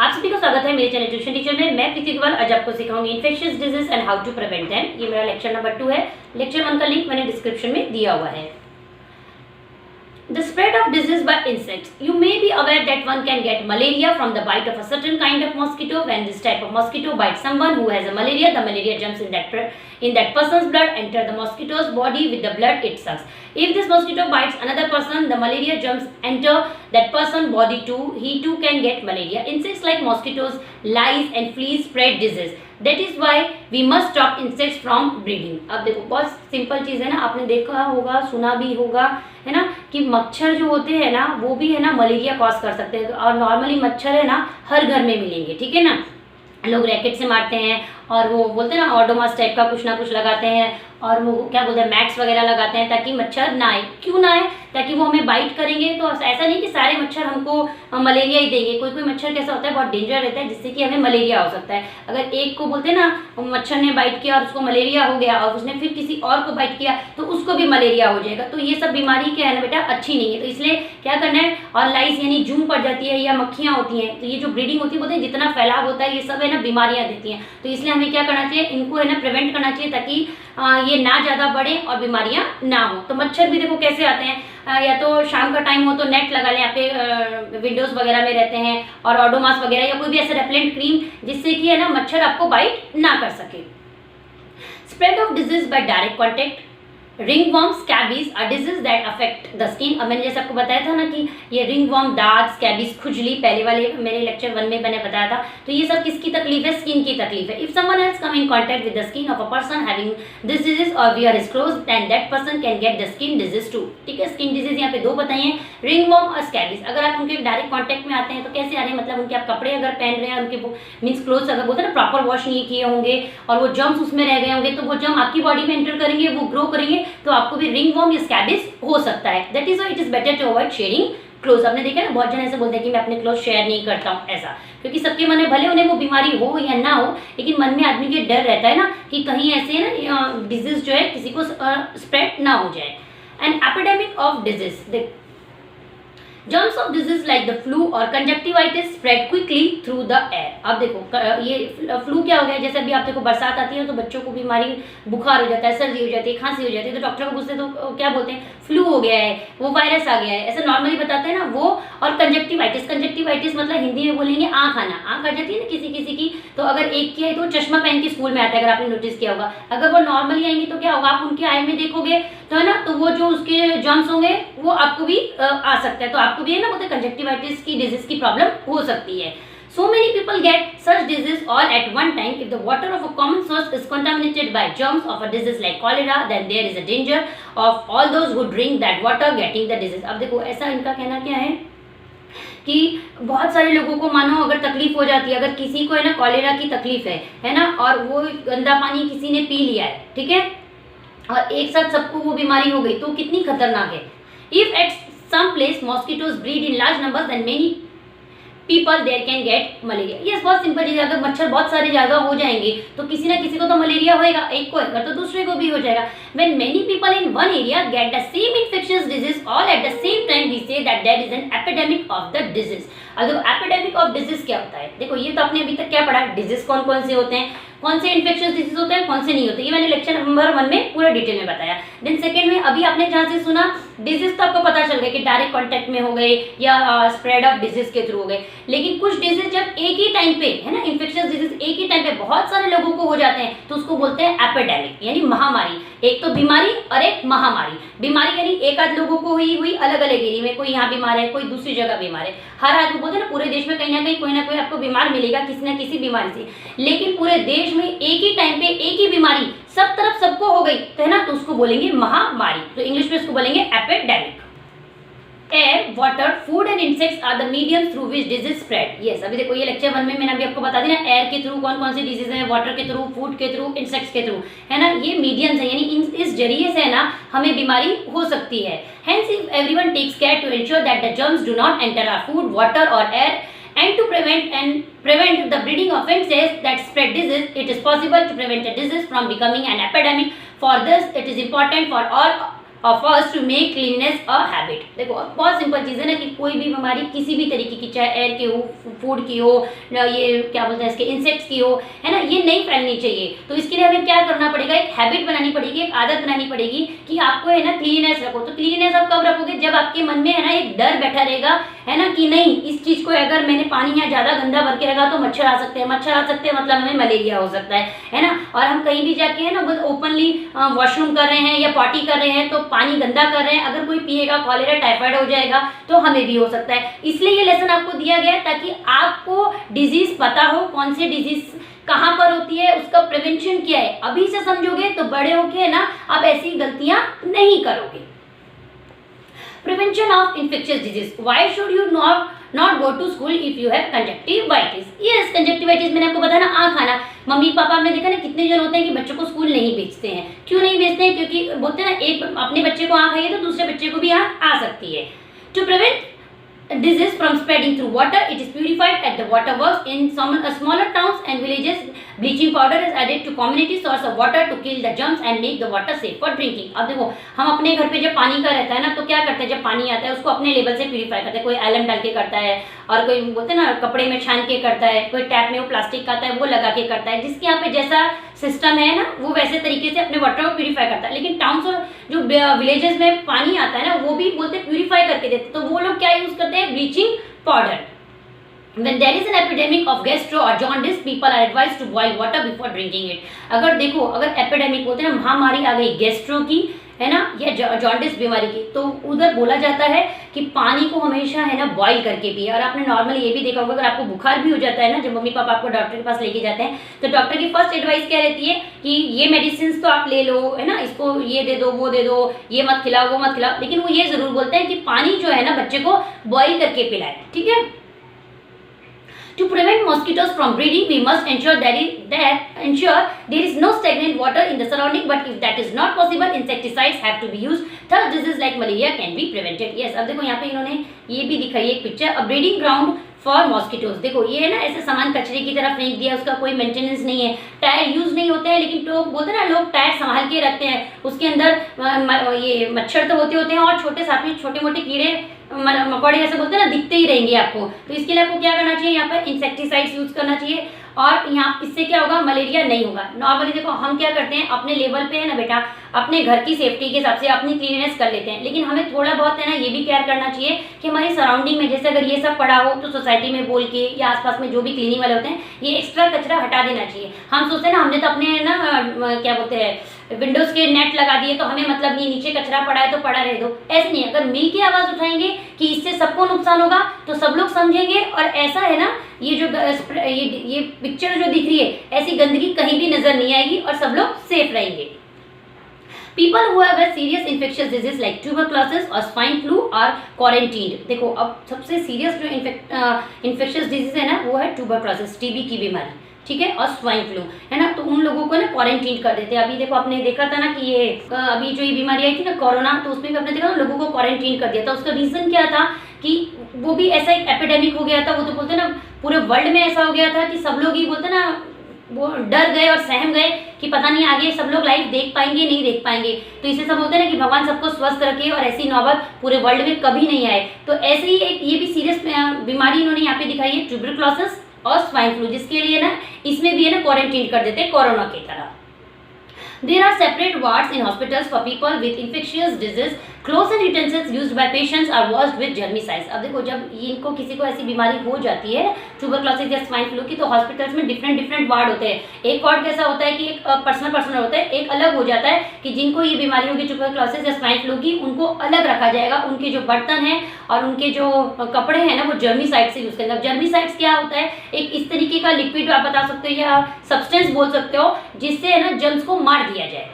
आप सभी को स्वागत है मेरे चैनल ट्यूशन टीचर में। मैं प्रीति अग्रवाल आज आपको सिखाऊंगी infectious disease and how to prevent them. ये मेरा लेक्चर नंबर 2 है। लेक्चर 1 का लिंक मैंने डिस्क्रिप्शन में दिया हुआ है। The spread of disease by insects. You may be aware that one can get malaria from the bite of a certain kind of mosquito. When this type of mosquito bites someone who has a malaria, the malaria jumps in that person's blood, enter the mosquito's body with the blood it sucks. If this mosquito bites another person, the malaria jumps enter that person's body too. He too can get malaria. Insects like mosquitoes, lice and fleas spread disease. That is why we must stop insects from breeding. अब देखो बहुत simple चीज़ है ना, आपने देखा होगा सुना भी होगा है ना कि मच्छर जो होते हैं ना वो भी है ना मलेरिया कॉज कर सकते हैं। और नॉर्मली मच्छर है ना हर घर में मिलेंगे, ठीक है ना। लोग रैकेट से मारते हैं और वो बोलते हैं ना ऑडोमास टाइप का कुछ ना कुछ लगाते हैं और वो क्या बोलते हैं मैक्स वगैरह लगाते हैं ताकि मच्छर ना आए। क्यों ना आए? ताकि वो हमें बाइट करेंगे तो ऐसा नहीं कि सारे मच्छर हमको मलेरिया ही देंगे। कोई कोई मच्छर कैसा होता है बहुत डेंजर रहता है जिससे कि हमें मलेरिया हो सकता है। अगर एक को बोलते हैं ना मच्छर ने बाइट किया और उसको मलेरिया हो गया और उसने फिर किसी और को बाइट किया तो उसको भी मलेरिया हो जाएगा। तो ये सब बीमारी क्या है ना बेटा अच्छी नहीं है। तो इसलिए क्या करना है, और लाइस यानी जून पड़ जाती है या मक्खियाँ होती हैं तो ये जो ब्रीडिंग होती है बोलते हैं जितना फैलाव होता है ये सब है ना बीमारियाँ देती हैं। तो इसलिए हमें क्या करना चाहिए, इनको है ना प्रिवेंट करना चाहिए ताकि ये ना ज़्यादा बढ़े और बीमारियां ना हो। तो मच्छर भी देखो कैसे आते हैं, या तो शाम का टाइम हो तो नेट लगा लें, यहाँ पे विंडोज वगैरह में रहते हैं और ऑडोमास वगैरह या कोई भी ऐसा रेपेलेंट क्रीम जिससे कि है ना मच्छर आपको बाइट ना कर सके। Spread of disease by direct contact. Ringworm, scabies are disease that affect the skin. अब मैंने जैसे आपको बताया था ना कि ये रिंगवॉर्म, दाग, स्कैबीज, खुजली पहले वाले मेरे लेक्चर 1 में मैंने बताया था। तो ये सब किसकी तकलीफ है? स्किन की तकलीफ है। If someone has come in contact with the skin of a person having this disease or where is close then that person can get the skin disease too. ठीक है, स्किन डिजीज यहाँ पे 2 बताई हैं, ringworm और scabies. अगर आप उनके डायरेक्ट कॉन्टेक्ट में आते हैं तो कैसे आ रहे हैं, मतलब उनके आप कपड़े अगर पहन रहे हैं, उनके मीन्स क्लोथ अगर बोलते हैं ना प्रॉपर वॉश नहीं किए होंगे और वो जर्म्स उसमें रह गए होंगे तो वो जर्म आपकी बॉडी में एंटर करेंगे, वो ग्रो करेंगे तो आपको भी रिंगवॉर्म या स्कैबीज हो सकता है। That is why it is better to avoid sharing cloth. आपने देखा ना बहुत जन ऐसे बोलते हैं कि मैं अपने क्लोथ शेयर नहीं करता हूँ ऐसा, क्योंकि सबके मन में भले उन्हें वो बीमारी हो या ना हो लेकिन मन में आदमी के डर रहता है ना कि कहीं ऐसे ना डिजीज जो है किसी को स्प्रेड ना हो जाए। An epidemic of disease. Germs of disease like the flu or conjunctivitis spread quickly through the air. अब देखो ये फ्लू क्या हो गया, जैसे अभी आप देखो बरसात आती है तो बच्चों को बीमारी बुखार हो जाता है, सर्दी हो जाती है, खांसी हो जाती है तो डॉक्टर को पूछते तो क्या बोलते हैं फ्लू हो गया है, वो वायरस आ गया है, ऐसे नॉर्मली बताते हैं ना वो। और कंजक्टिवाइटिस, कंजक्टिवाइटिस मतलब हिंदी में बोलेंगे आँख आना। आँख आ जाती है ना किसी किसी की, तो अगर एक की है तो चश्मा पहन के स्कूल में आता है, अगर आपने नोटिस किया होगा। अगर वो नॉर्मली आएंगे तो क्या होगा, आप उनके आई में देखोगे तो है ना, तो वो जो उसके जर्म्स होंगे वो आपको भी आ सकता है। तो आपको भी है ना बोलते कंजक्टिवाइटिस की डिजीज की प्रॉब्लम हो सकती है। So many people get such disease all at one time. If the water of a common source is contaminated by germs of a disease like cholera, then there is a danger of all those who drink that water getting the disease. अब देखो ऐसा इनका कहना क्या है कि बहुत सारे लोगों को मानो अगर तकलीफ हो जाती है, अगर किसी को है ना कॉलेरा की तकलीफ है ना और वो गंदा पानी किसी ने पी लिया है, ठीक है, और एक साथ सबको वो बीमारी हो गई तो कितनी खतरनाक है। If at some place mosquitoes breed in large numbers and many people there can get malaria. Yes, बहुत सिंपल चीज़ है। अगर मच्छर बहुत सारे ज़्यादा हो जाएंगे तो किसी ना किसी को तो मलेरिया होएगा, एक को होगा तो दूसरे को भी हो जाएगा। When many people in one area get the same infectious disease all at the same time, we say that there is an epidemic of the disease. अब देखो एपिडेमिक ऑफ डिजीज क्या होता है, देखो ये तो आपने अभी तक क्या पढ़ा, डिजीज कौन कौन से होते हैं, कौन से इन्फेक्शियस डिजीज होते हैं, कौन से नहीं होते, ये मैंने लेक्चर नंबर 1 में पूरा डिटेल में बताया। देन सेकंड में अभी आपने जहाँ से सुना डिजीज तो आपको पता चल गया कि डायरेक्ट कांटेक्ट में हो गए या स्प्रेड ऑफ डिजीज के थ्रू हो गए। लेकिन कुछ डिजीज जब एक ही टाइम पे है ना, इन्फेक्शियस डिजीज एक ही टाइम पे बहुत सारे लोगों को हो जाते हैं तो उसको बोलते हैं एपिडेमिक यानी महामारी। एक तो बीमारी और एक महामारी। बीमारी यानी एक आध लोगों को हुई अलग अलग एरिया में, कोई यहाँ बीमार है कोई दूसरी जगह बीमार है। हर आदमी बोलते हैं ना पूरे देश में कहीं ना कहीं कोई ना कोई आपको बीमार मिलेगा किसी ना किसी बीमारी से। लेकिन पूरे देश में एक ही टाइम पे एक ही बीमारी सब तरफ सबको हो गई तो है ना, तो उसको बोलेंगे महामारी। तो इंग्लिश में उसको बोलेंगे epidemic. Air, water, food and insects are the medium through which disease spread. Yes, अभी देखो ये लेक्चर 1 में मैंने अभी आपको बता दिया ना एयर के थ्रू कौन कौन सी डिजीज है, वाटर के थ्रू, फूड के थ्रू, इंसेक्ट्स के थ्रू, है ना, ये मीडियम्स है यानी इस जरिए से है ना हमें बीमारी हो सकती है। Hence if everyone takes care to ensure that the germs do not enter our food, water और air and to prevent the breeding of insects that spread disease, it is possible to prevent a disease from becoming an epidemic. For this, it is important of us to make cleanness a habit. देखो अब बहुत simple चीज़ है ना कि कोई भी बीमारी किसी भी तरीके की, चाहे एयर की हो, फूड की हो, ये क्या बोलते हैं इसके इंसेक्ट्स की हो, है ना, ये नहीं फैलनी चाहिए। तो इसके लिए हमें क्या करना पड़ेगा, एक हैबिट बनानी पड़ेगी, एक आदत बनानी पड़ेगी कि आपको है ना क्लीननेस रखो। तो क्लीननेस आप कब रखोगे, जब आपके मन में है ना एक डर बैठा रहेगा, है ना, कि नहीं इस चीज़ को अगर मैंने पानी यहाँ ज़्यादा गंदा भर के रखा तो मच्छर आ सकते हैं, मच्छर आ सकते हैं मतलब हमें मलेरिया हो सकता है ना। और हम कहीं भी जाके है ना बस ओपनली वॉशरूम कर रहे हैं या पॉटी कर रहे हैं तो पानी गंदा कर रहे हैं, अगर कोई पिएगा कॉलेरा टाइफाइड हो जाएगा तो हमें भी हो सकता है। इसलिए ये लेसन आपको दिया गया है ताकि आपको डिजीज पता हो, कौन से डिजीज कहाँ पर होती है, उसका प्रिवेंशन क्या है। अभी से समझोगे तो बड़े होके है ना आप ऐसी गलतियां नहीं करोगे। Prevention of infectious disease. Why should you not go to school if you have conjunctivitis? Yes, conjunctivitis मैंने आपको बताया ना, आँख आना। मम्मी पापा हमने देखा ना कितने जन होते हैं कि बच्चों को स्कूल नहीं भेजते हैं। क्यों नहीं भेजते हैं? क्योंकि बोलते हैं ना एक अपने बच्चे को आँख आई है तो दूसरे बच्चे को भी आँख आ सकती है। To prevent disease from spreading through water, it is purified at the water works in some smaller towns and villages. Bleaching powder is added to community source of water to kill the germs and make the water safe for drinking. अब देखो हम अपने घर पे जब पानी का रहता है ना तो क्या करते हैं, जब पानी आता है उसको अपने लेवल से प्यूरीफाई करते हैं। कोई एलम डाल के करता है और कोई बोलते हैं ना कपड़े में छान के करता है, कोई टैप में वो प्लास्टिक का आता है वो लगा के करता है। जिसके यहाँ पे जैसा सिस्टम है ना वो वैसे तरीके से अपने वाटर को प्यूरीफाई करता है। लेकिन टाउन्स और जो विलेजेस में पानी आता है ना वो भी बोलते हैं प्यूरीफाई करके देते, तो वो लोग क्या यूज करते हैं, bleaching powder. When there is an epidemic of gastro or jaundice, people are advised to boil water before drinking it. अगर देखो अगर एपिडेमिक बोलते हैं ना महामारी आ गई गैस्ट्रो की, है ना, या जॉन्डिस बीमारी की, तो उधर बोला जाता है कि पानी को हमेशा है ना बॉईल करके पिए। और आपने नॉर्मली ये भी देखा होगा अगर आपको बुखार भी हो जाता है ना, जब मम्मी पापा आपको डॉक्टर के पास लेके जाते हैं तो डॉक्टर की फर्स्ट एडवाइस क्या रहती है कि ये मेडिसिन तो आप ले लो, है ना, इसको ये दे दो वो दे दो, ये मत खिलाओ वो मत खिलाओ, लेकिन वो ये जरूर बोलते हैं कि पानी जो है ना बच्चे को बॉईल करके पिलाए। ठीक है। To prevent mosquitoes from breeding, we must ensure there is no stagnant water in the surrounding. But if that is not possible, insecticides have to be used. Thus, diseases like malaria can be prevented. Yes, अब देखो यहाँ पे इन्होंने ये भी दिखाई एक picture, a breeding ground for mosquitoes. देखो ये है ना ऐसे सामान कचरे की तरह फेंक दिया, उसका कोई मेंटेनेंस नहीं है, टायर यूज नहीं होते हैं, लेकिन तो बोलते हैं ना लोग टायर संभाल के रखते हैं, उसके अंदर ये मच्छर तो होते हैं और छोटे साथ में छोटे मोटे कीड़े मकोड़े ऐसे बोलते हैं ना दिखते ही रहेंगे आपको। तो इसके लिए आपको क्या करना चाहिए, यहाँ पर इंसेक्टिसाइड्स यूज करना चाहिए और यहाँ इससे क्या होगा, मलेरिया नहीं होगा। नॉर्मली देखो हम क्या करते हैं अपने लेवल पे है ना बेटा, अपने घर की सेफ्टी के हिसाब से अपनी क्लीननेस कर लेते हैं, लेकिन हमें थोड़ा बहुत है ना ये भी केयर करना चाहिए कि हमारी सराउंडिंग में जैसे अगर ये सब पड़ा हो तो सोसाइटी में बोल के या आसपास में जो भी क्लीनिंग वाले होते हैं ये एक्स्ट्रा कचरा हटा देना चाहिए। हम सोचते हैं ना हमने तो अपने ना क्या बोलते हैं विंडोज के नेट लगा दिए तो हमें मतलब नहीं, नीचे कचरा पड़ा है तो पड़ा रह दो, ऐसे नहीं। अगर मिल के आवाज उठाएंगे कि इससे सबको नुकसान होगा तो सब लोग समझेंगे और ऐसा है ना ये जो ये पिक्चर जो दिख रही है ऐसी गंदगी कहीं भी नजर नहीं आएगी और सब लोग सेफ रहेंगे। People who have a serious infectious disease like tuberculosis or swine flu are quarantined. देखो अब सबसे सीरियस जो infectious disease है ना वो है tuberculosis, टीबी की बीमारी, ठीक है, और स्वाइन फ्लू है ना, तो उन लोगों को ना क्वारंटीन कर देते हैं। अभी देखो आपने देखा था ना कि ये अभी जो ये बीमारी आई थी ना कोरोना, तो उसमें भी आपने देखा ना लोगों को क्वारंटीन कर दिया था। उसका रीजन क्या था कि वो भी ऐसा एक एपिडेमिक हो गया था, वो तो बोलते ना पूरे वर्ल्ड में ऐसा हो गया था कि सब लोग ही बोलते ना वो डर गए और सहम गए कि पता नहीं आगे सब लोग लाइफ देख पाएंगे नहीं देख पाएंगे। तो इसे सब बोलते हैं ना कि भगवान सबको स्वस्थ रखे और ऐसी नौबत पूरे वर्ल्ड में कभी नहीं आए। तो ऐसे ही एक ये भी सीरियस बीमारी इन्होंने यहाँ पे दिखाई है, ट्यूबरक्लोसिस और स्वाइन फ्लू, जिसके लिए ना इसमें भी है ना क्वारंटीन कर देते हैं कोरोना की तरह। There are separate wards in hospitals for people with infectious disease. Clothes and utensils used by patients are washed with germicides. अब देखो जब इनको किसी को ऐसी बीमारी हो जाती है ट्यूबरक्लोसिस या स्वाइन फ्लू की, तो हॉस्पिटल्स में डिफरेंट वार्ड होते हैं। एक वार्ड कैसा होता है कि एक पर्सनल होता है, एक अलग हो जाता है कि जिनको ये बीमारी होगी ट्यूबरक्लोसिस या स्वाइन फ्लू की उनको अलग रखा जाएगा। उनके जो बर्तन हैं और उनके जो कपड़े हैं ना वो जर्मिसाइड से यूज करेंगे। अब जर्मिसाइड्स क्या होता है, एक इस तरीके का लिक्विड आप बता सकते हो या सब्सटेंस बोल सकते हो जिससे है ना जर्म्स को मार दिया जाए।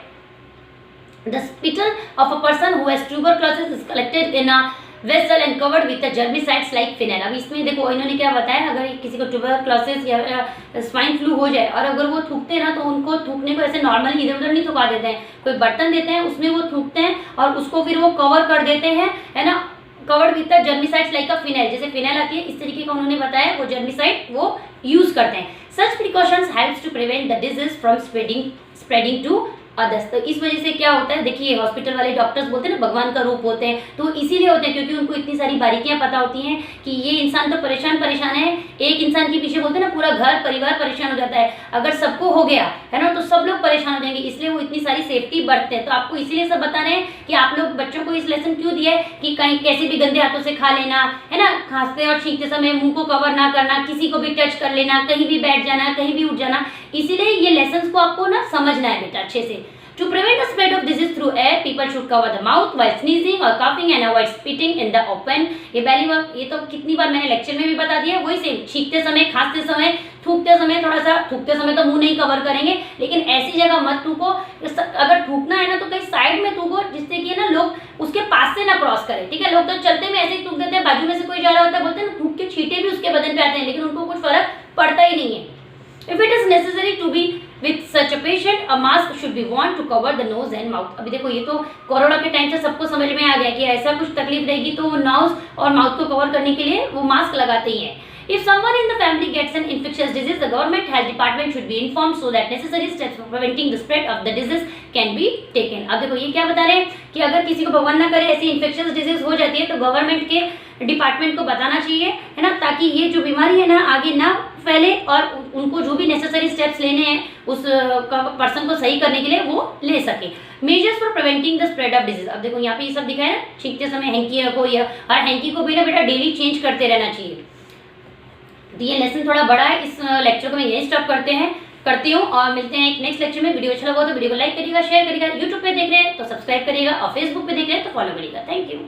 The spittle of a person who has tuberculosis is collected in a vessel and covered with the germicides like phenyl. अब इसमें देखो इन्होंने क्या बताया, अगर किसी को ट्यूबरक्लोसिस या स्वाइन फ्लू हो जाए और अगर वो थूकते हैं ना तो उनको थूकने को ऐसे नॉर्मली इधर उधर नहीं थुका देते हैं, कोई बर्तन देते हैं उसमें वो थूकते हैं और उसको फिर वो कवर कर देते हैं, है ना, covered with the germicides like a phenyl, जैसे फिनाइल आती है इस तरीके का उन्होंने बताया, वो जर्मिसाइड वो यूज करते हैं। Such precautions helps to prevent the disease from spreading to others. तो इस वजह से क्या होता है, देखिए हॉस्पिटल वाले डॉक्टर्स बोलते हैं ना भगवान का रूप होते हैं, तो इसीलिए होते हैं क्योंकि उनको इतनी सारी बारीकियां पता होती हैं कि ये इंसान तो परेशान है, एक इंसान के पीछे बोलते हैं ना पूरा घर परिवार परेशान हो जाता है, अगर सबको हो गया है ना तो सब लोग परेशान हो जाएंगे, इसलिए वो इतनी सारी सेफ्टी बरतते हैं। तो आपको इसीलिए सब बता रहे हैं कि आप लोग बच्चों को इस लेसन क्यों दिया है कि कहीं कैसे भी गंदे हाथों से खा लेना, है ना, खांसते और छींकते समय मुंह को कवर ना करना, किसी को भी टच कर लेना, कहीं भी बैठ जाना, कहीं भी उठ जाना, इसीलिए ये लेसन्स को आपको ना समझना है बेटा अच्छे से। To prevent the spread of disease through air, people should cover the mouth while sneezing or coughing and avoid spitting in the open. ये पहली बार, ये तो कितनी बार मैंने लेक्चर में भी बता दिया, वही सेम, छींकते समय, खांसते समय, थूकते समय, थोड़ा सा थूकते समय तो मुंह नहीं कवर करेंगे, लेकिन ऐसी जगह मत थूको, अगर थूकना है ना तो कहीं साइड में थूको जिससे कि ना लोग उसके पास से ना क्रॉस करें, ठीक है। लोग तो चलते में ऐसे ही थूक देते हैं, बाजू में से कोई जा रहा होता है, बोलते हैं ना थूक के छींटे भी उसके बदन पे आते हैं, लेकिन उनको कुछ फर्क पड़ता ही नहीं है। If it is necessary to be with such a patient, a mask should be worn to cover the nose and mouth. अभी देखो ये तो कोरोना के टाइम से सबको समझ में आ गया कि ऐसा कुछ तकलीफ रहेगी तो वो नोज और माउथ को कवर करने के लिए वो मास्क लगाते ही हैं। If someone in the family gets an infectious disease, the government health department should be informed so that necessary steps for preventing the spread of the disease can be taken. अब देखो ये क्या बता रहे हैं कि अगर किसी को भगवान ना करे ऐसी इन्फेक्शियस डिजीज हो जाती है तो गवर्नमेंट के डिपार्टमेंट को बताना चाहिए, है ना, ताकि ये जो बीमारी है ना आगे ना फैले और उनको जो भी नेसेसरी स्टेप्स लेने हैं उस पर्सन को सही करने के लिए वो ले सके। Measures for preventing the spread of disease. अब देखो यहाँ पे ये सब दिखा है ना, छींकते समय हैंकी रखो, या और हैंकी को भी ना बेटा डेली चेंज करते रहना चाहिए। तो ये लेसन थोड़ा बड़ा है, इस लेक्चर को मैं यही स्टॉप करती हूँ और मिलते हैं एक नेक्स्ट लेक्चर में। वीडियो अच्छा लगा तो वीडियो को लाइक करिएगा, शेयर करिएगा, यूट्यूब पे देख रहे हैं तो सब्सक्राइब करिएगा और फेसबुक पे देख रहे हैं तो फॉलो करिएगा। Thank you.